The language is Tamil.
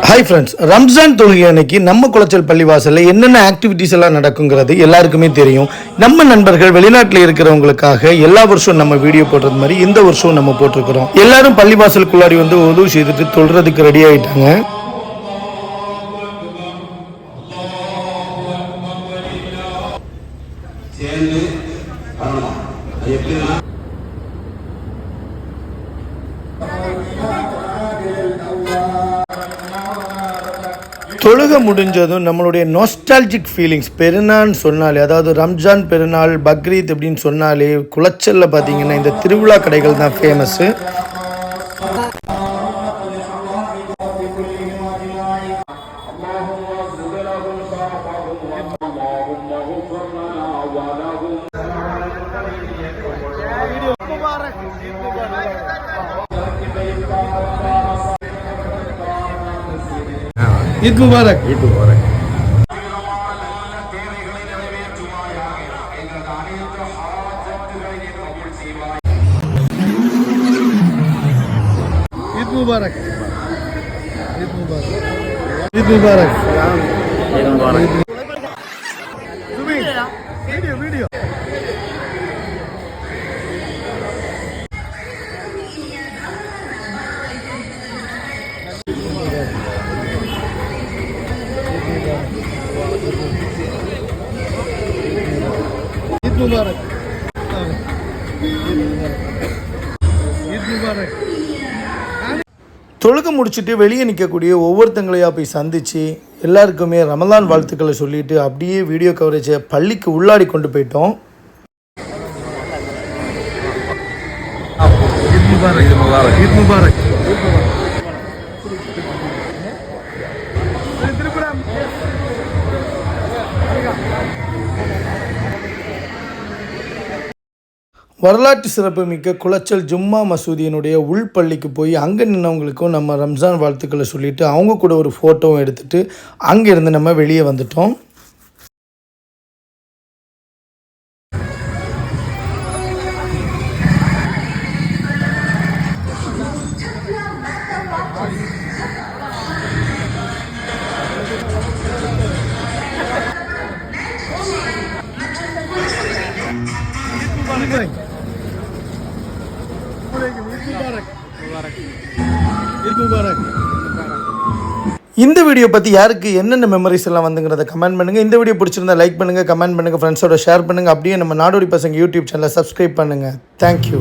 ஹாய் ஃப்ரெண்ட்ஸ், ரம்ஜான் தொழுகை அன்னைக்கு நம்ம குளச்சல் பள்ளிவாசலில் என்னென்ன ஆக்டிவிட்டீஸ் எல்லாம் நடக்குங்கிறது எல்லாருக்குமே தெரியும். நம்ம நண்பர்கள் வெளிநாட்டில் இருக்கிறவங்களுக்காக எல்லா வருஷம் நம்ம வீடியோ போடுறது மாதிரி இந்த வருஷம் நம்ம போட்டிருக்கிறோம். எல்லாரும் பள்ளிவாசலுக்குள்ளாடி வந்து உதவு செய்துட்டு தொழுறதுக்கு ரெடி ஆகிட்டாங்க. தொழுகை முடிஞ்சதும் நம்மளுடைய நோஸ்டாலஜிக் ஃபீலிங்ஸ் பெருநாள்னு சொன்னாலே, அதாவது ரம்ஜான் பெருநாள், பக்ரீத் அப்படின்னு சொன்னாலே குளச்சலில் பார்த்தீங்கன்னா இந்த திருவிழா கடைகள் தான் ஃபேமஸ்ஸு. ईद मुबारक। ईद मुबारक। ईद मुबारक। ईद मुबारक। ईद मुबारक। ईद मुबारक। वीडियो वीडियो मुबारक। ईद मुबारक। தொழுகை முடிச்சுட்டு வெளியே நிற்கக்கூடிய ஒவ்வொருத்தங்களையாக போய் சந்தித்து எல்லாருக்குமே ரமலான் வாழ்த்துக்களை சொல்லிட்டு அப்படியே வீடியோ கவரேஜை பள்ளிக்கு உள்ளாடி கொண்டு போயிட்டோம். ईद मुबारक। ईद मुबारक। ईद मुबारक। வரலாற்று சிறப்புமிக்க குளச்சல் ஜும்மா மசூதியினுடைய உள்பள்ளிக்கு போய் அங்கே நின்றவங்களுக்கும் நம்ம ரம்ஜான் வாழ்த்துக்களை சொல்லிவிட்டு அவங்க கூட ஒரு ஃபோட்டோவும் எடுத்துகிட்டு அங்கேருந்து நம்ம வெளியே வந்துட்டோம். இந்த வீடியோ பற்றி யாருக்கு என்னென்ன மெமரிஸ் எல்லாம் வந்துங்கிறத கமெண்ட் பண்ணுங்கள். இந்த வீடியோ பிடிச்சிருந்தா லைக் பண்ணுங்கள், கமெண்ட் பண்ணுங்கள், ஃப்ரெண்ட்ஸோட ஷேர் பண்ணுங்கள். அப்படியே நம்ம நாடோடி பசங்க யூடியூப் சேனலை சப்ஸ்கிரைப் பண்ணுங்கள். தேங்க்யூ.